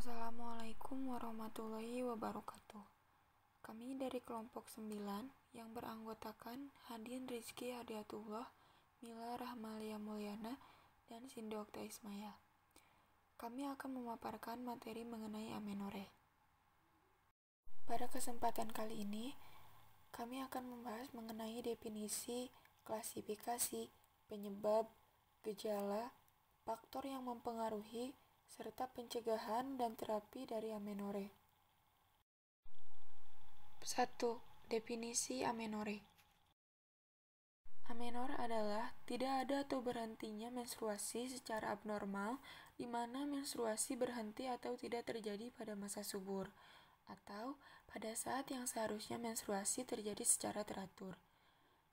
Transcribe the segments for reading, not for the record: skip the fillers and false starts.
Assalamualaikum warahmatullahi wabarakatuh. Kami dari kelompok 9 yang beranggotakan Hadin Rizky Hadiatullah, Mila Rahmalia Mulyana, dan Sindi Okta Ismaya. Kami akan memaparkan materi mengenai amenorrhea. Pada kesempatan kali ini, kami akan membahas mengenai definisi, klasifikasi, penyebab, gejala, faktor yang mempengaruhi, serta pencegahan dan terapi dari amenorrhea. 1. Definisi amenorrhea. Amenorrhea adalah tidak ada atau berhentinya menstruasi secara abnormal, di mana menstruasi berhenti atau tidak terjadi pada masa subur, atau pada saat yang seharusnya menstruasi terjadi secara teratur.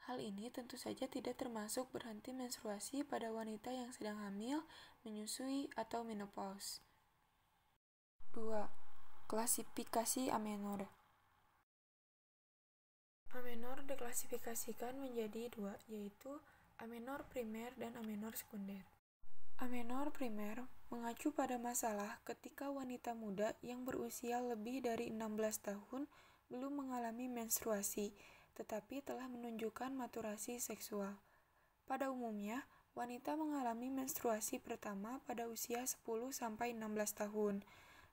Hal ini tentu saja tidak termasuk berhenti menstruasi pada wanita yang sedang hamil, menyusui, atau menopause. 2. Klasifikasi amenorrhea. Amenorrhea diklasifikasikan menjadi dua, yaitu amenorrhea primer dan amenorrhea sekunder. Amenorrhea primer mengacu pada masalah ketika wanita muda yang berusia lebih dari 16 tahun belum mengalami menstruasi, tetapi telah menunjukkan maturasi seksual. Pada umumnya, wanita mengalami menstruasi pertama pada usia 10-16 tahun.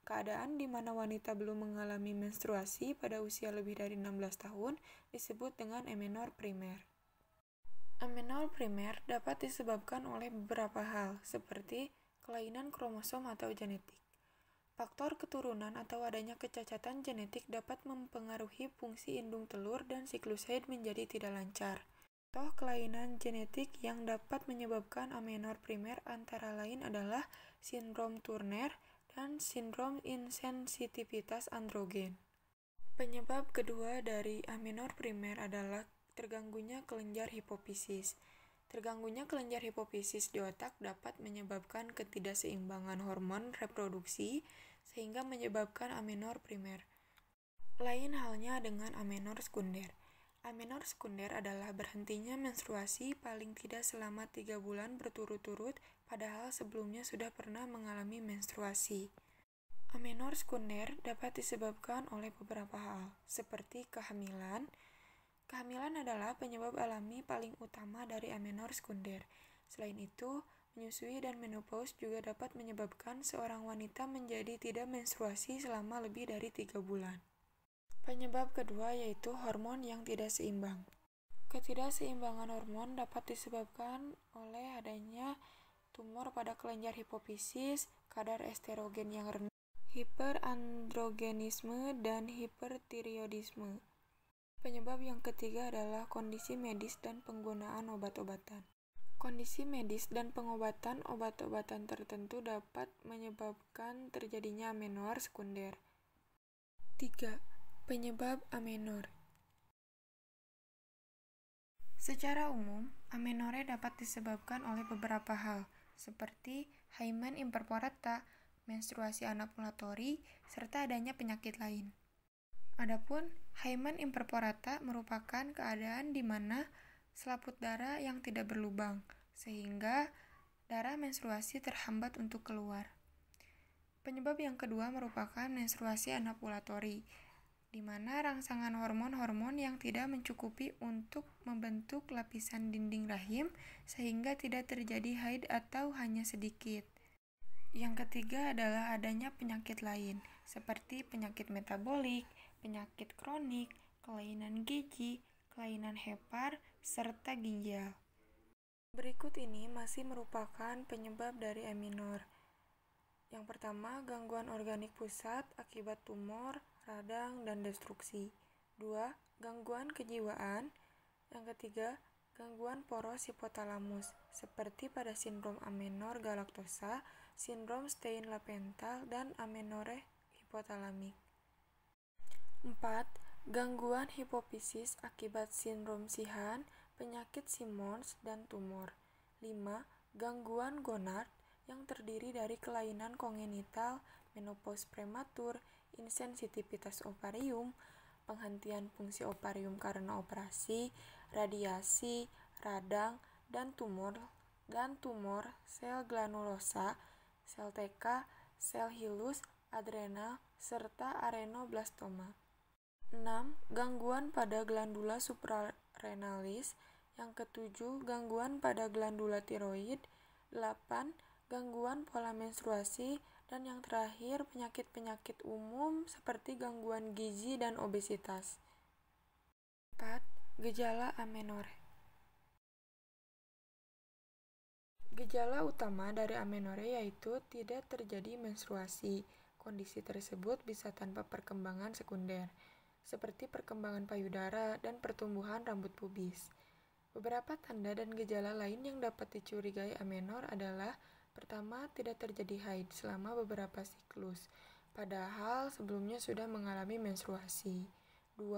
Keadaan di mana wanita belum mengalami menstruasi pada usia lebih dari 16 tahun disebut dengan amenorrhea primer. Amenorrhea primer dapat disebabkan oleh beberapa hal, seperti kelainan kromosom atau genetik. Faktor keturunan atau adanya kecacatan genetik dapat mempengaruhi fungsi indung telur dan siklus haid menjadi tidak lancar. Contoh kelainan genetik yang dapat menyebabkan amenorrhea primer antara lain adalah sindrom Turner dan sindrom insensitivitas androgen. Penyebab kedua dari amenorrhea primer adalah terganggunya kelenjar hipofisis. Terganggunya kelenjar hipofisis di otak dapat menyebabkan ketidakseimbangan hormon reproduksi sehingga menyebabkan amenorrhea primer. Lain halnya dengan amenorrhea sekunder. Amenorrhea sekunder adalah berhentinya menstruasi paling tidak selama 3 bulan berturut-turut, padahal sebelumnya sudah pernah mengalami menstruasi. Amenorrhea sekunder dapat disebabkan oleh beberapa hal, seperti kehamilan. Kehamilan adalah penyebab alami paling utama dari amenorrhea sekunder. Selain itu, menyusui dan menopause juga dapat menyebabkan seorang wanita menjadi tidak menstruasi selama lebih dari 3 bulan. Penyebab kedua yaitu hormon yang tidak seimbang. Ketidakseimbangan hormon dapat disebabkan oleh adanya tumor pada kelenjar hipofisis, kadar estrogen yang rendah, hiperandrogenisme, dan hipertiroidisme. Penyebab yang ketiga adalah kondisi medis dan penggunaan obat-obatan. Kondisi medis dan pengobatan obat-obatan tertentu dapat menyebabkan terjadinya amenorrhea sekunder. 3. Penyebab amenorrhea. Secara umum, amenorrhea dapat disebabkan oleh beberapa hal, seperti hymen imperforata, menstruasi anovulatori, serta adanya penyakit lain. Adapun hymen imperforata merupakan keadaan di mana selaput darah yang tidak berlubang, sehingga darah menstruasi terhambat untuk keluar. Penyebab yang kedua merupakan menstruasi anovulatori, di mana rangsangan hormon-hormon yang tidak mencukupi untuk membentuk lapisan dinding rahim sehingga tidak terjadi haid atau hanya sedikit. Yang ketiga adalah adanya penyakit lain, seperti penyakit metabolik, penyakit kronik, kelainan gizi, kelainan hepar, serta ginjal. Berikut ini masih merupakan penyebab dari amenorrhea. Yang pertama, gangguan organik pusat akibat tumor, radang, dan destruksi. 2. Gangguan kejiwaan. Yang ketiga, gangguan poros hipotalamus, seperti pada sindrom amenorrhea galaktosa, sindrom Stein-Laphental, dan amenorrhea hipotalamik. 4. Gangguan hipofisis akibat sindrom Sheehan, penyakit Simmons, dan tumor. 5. Gangguan gonad yang terdiri dari kelainan kongenital, menopause prematur, insensitivitas ovarium, penghentian fungsi ovarium karena operasi, radiasi, radang, dan tumor sel granulosa, sel TK, sel hilus, adrenal, serta arenoblastoma. 6. Gangguan pada glandula suprarenalis. Yang ketujuh, gangguan pada glandula tiroid. 8. Gangguan pola menstruasi. Dan yang terakhir, penyakit-penyakit umum seperti gangguan gizi dan obesitas. 4. Gejala amenorre. Gejala utama dari amenorre yaitu tidak terjadi menstruasi. Kondisi tersebut bisa tanpa perkembangan sekunder, seperti perkembangan payudara dan pertumbuhan rambut pubis. Beberapa tanda dan gejala lain yang dapat dicurigai amenorre adalah: pertama, tidak terjadi haid selama beberapa siklus, padahal sebelumnya sudah mengalami menstruasi. 2.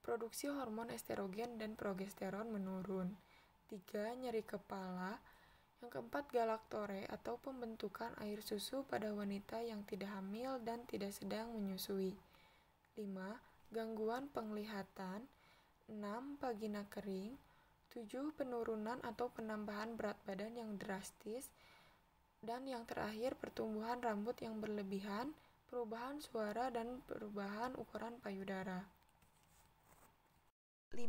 Produksi hormon estrogen dan progesteron menurun. 3. Nyeri kepala. Yang keempat, galaktore atau pembentukan air susu pada wanita yang tidak hamil dan tidak sedang menyusui. 5. Gangguan penglihatan. 6. Vagina kering. 7. Penurunan atau penambahan berat badan yang drastis. Dan yang terakhir, pertumbuhan rambut yang berlebihan, perubahan suara, dan perubahan ukuran payudara. 5.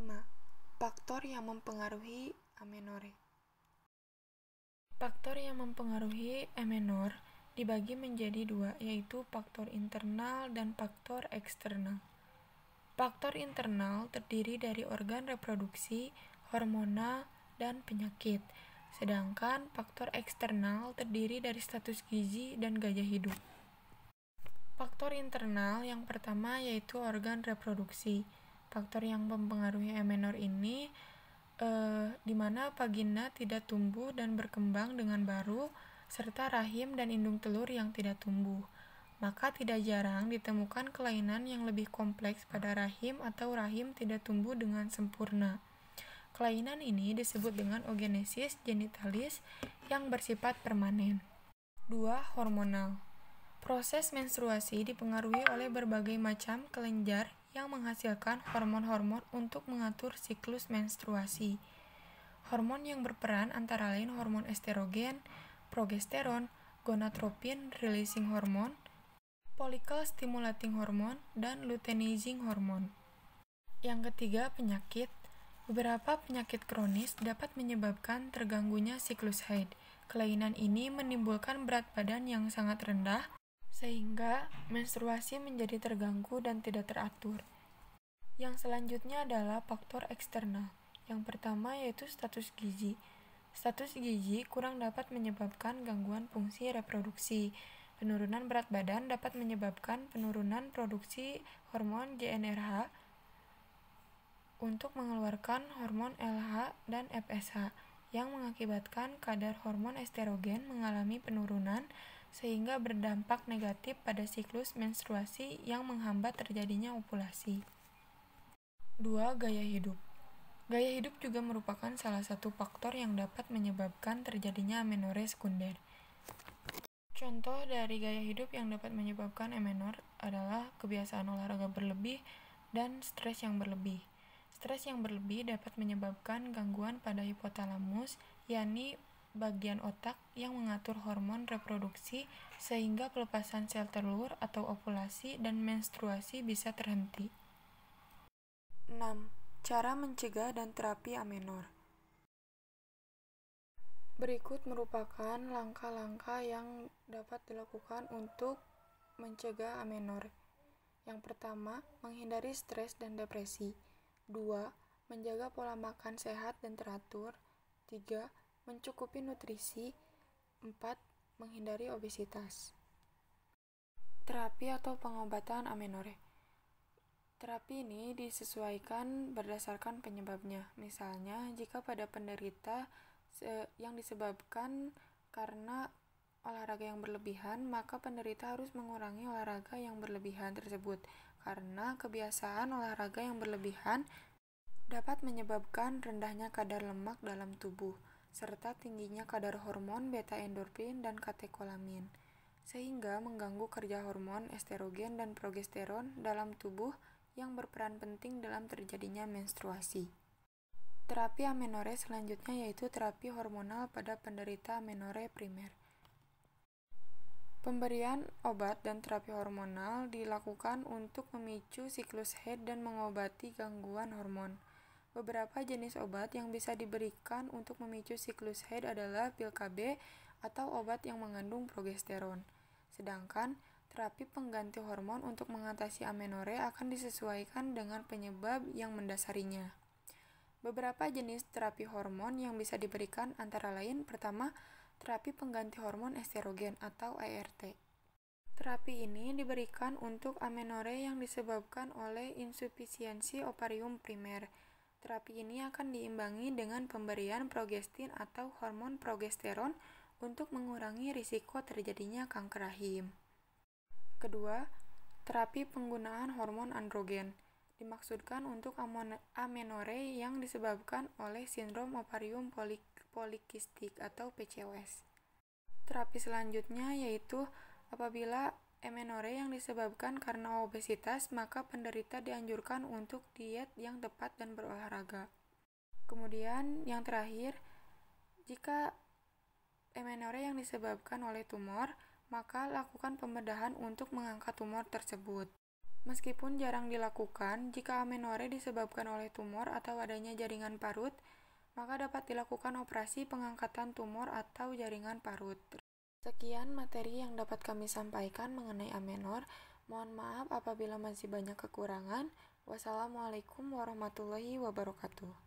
Faktor yang mempengaruhi amenorre. Faktor yang mempengaruhi amenorre dibagi menjadi dua, yaitu faktor internal dan faktor eksternal. Faktor internal terdiri dari organ reproduksi, hormonal, dan penyakit, sedangkan faktor eksternal terdiri dari status gizi dan gaya hidup. Faktor internal yang pertama yaitu organ reproduksi. Faktor yang mempengaruhi amenorre ini di mana vagina tidak tumbuh dan berkembang dengan baru, serta rahim dan indung telur yang tidak tumbuh. Maka tidak jarang ditemukan kelainan yang lebih kompleks pada rahim atau rahim tidak tumbuh dengan sempurna. Kelainan ini disebut dengan oogenesis genitalis yang bersifat permanen. 2. Hormonal. Proses menstruasi dipengaruhi oleh berbagai macam kelenjar yang menghasilkan hormon-hormon untuk mengatur siklus menstruasi. Hormon yang berperan antara lain hormon estrogen, progesteron, gonadotropin releasing hormone, follicle stimulating hormone, dan luteinizing hormone. Yang ketiga, penyakit. Beberapa penyakit kronis dapat menyebabkan terganggunya siklus haid. Kelainan ini menimbulkan berat badan yang sangat rendah, sehingga menstruasi menjadi terganggu dan tidak teratur. Yang selanjutnya adalah faktor eksternal. Yang pertama yaitu status gizi. Status gizi kurang dapat menyebabkan gangguan fungsi reproduksi. Penurunan berat badan dapat menyebabkan penurunan produksi hormon GnRH untuk mengeluarkan hormon LH dan FSH, yang mengakibatkan kadar hormon estrogen mengalami penurunan, sehingga berdampak negatif pada siklus menstruasi yang menghambat terjadinya ovulasi. 2. Gaya hidup. Gaya hidup juga merupakan salah satu faktor yang dapat menyebabkan terjadinya amenorre sekunder. Contoh dari gaya hidup yang dapat menyebabkan amenorre adalah kebiasaan olahraga berlebih dan stres yang berlebih. Stres yang berlebih dapat menyebabkan gangguan pada hipotalamus, yakni bagian otak yang mengatur hormon reproduksi, sehingga pelepasan sel telur atau ovulasi dan menstruasi bisa terhenti. 6. Cara mencegah dan terapi amenorre. Berikut merupakan langkah-langkah yang dapat dilakukan untuk mencegah amenorre. Yang pertama, menghindari stres dan depresi. 2. Menjaga pola makan sehat dan teratur. 3. Mencukupi nutrisi. 4. Menghindari obesitas. Terapi atau pengobatan amenorre. Terapi ini disesuaikan berdasarkan penyebabnya. Misalnya, jika pada penderita yang disebabkan karena olahraga yang berlebihan, maka penderita harus mengurangi olahraga yang berlebihan tersebut, karena kebiasaan olahraga yang berlebihan dapat menyebabkan rendahnya kadar lemak dalam tubuh, serta tingginya kadar hormon beta-endorfin dan katekolamin, sehingga mengganggu kerja hormon estrogen dan progesteron dalam tubuh yang berperan penting dalam terjadinya menstruasi. Terapi amenorre selanjutnya yaitu terapi hormonal pada penderita amenorre primer. Pemberian obat dan terapi hormonal dilakukan untuk memicu siklus haid dan mengobati gangguan hormon. Beberapa jenis obat yang bisa diberikan untuk memicu siklus haid adalah pil KB atau obat yang mengandung progesteron. Sedangkan terapi pengganti hormon untuk mengatasi amenore akan disesuaikan dengan penyebab yang mendasarinya. Beberapa jenis terapi hormon yang bisa diberikan antara lain pertama, terapi pengganti hormon estrogen atau ART. Terapi ini diberikan untuk amenore yang disebabkan oleh insufisiensi ovarium primer. Terapi ini akan diimbangi dengan pemberian progestin atau hormon progesteron untuk mengurangi risiko terjadinya kanker rahim. Kedua, terapi penggunaan hormon androgen dimaksudkan untuk amenore yang disebabkan oleh sindrom ovarium polikistik atau PCOS. Terapi selanjutnya yaitu apabila amenore yang disebabkan karena obesitas, maka penderita dianjurkan untuk diet yang tepat dan berolahraga. Kemudian yang terakhir, jika amenore yang disebabkan oleh tumor, maka lakukan pembedahan untuk mengangkat tumor tersebut. Meskipun jarang dilakukan, jika amenore disebabkan oleh tumor atau adanya jaringan parut, maka dapat dilakukan operasi pengangkatan tumor atau jaringan parut. Sekian materi yang dapat kami sampaikan mengenai amenor. Mohon maaf apabila masih banyak kekurangan. Wassalamualaikum warahmatullahi wabarakatuh.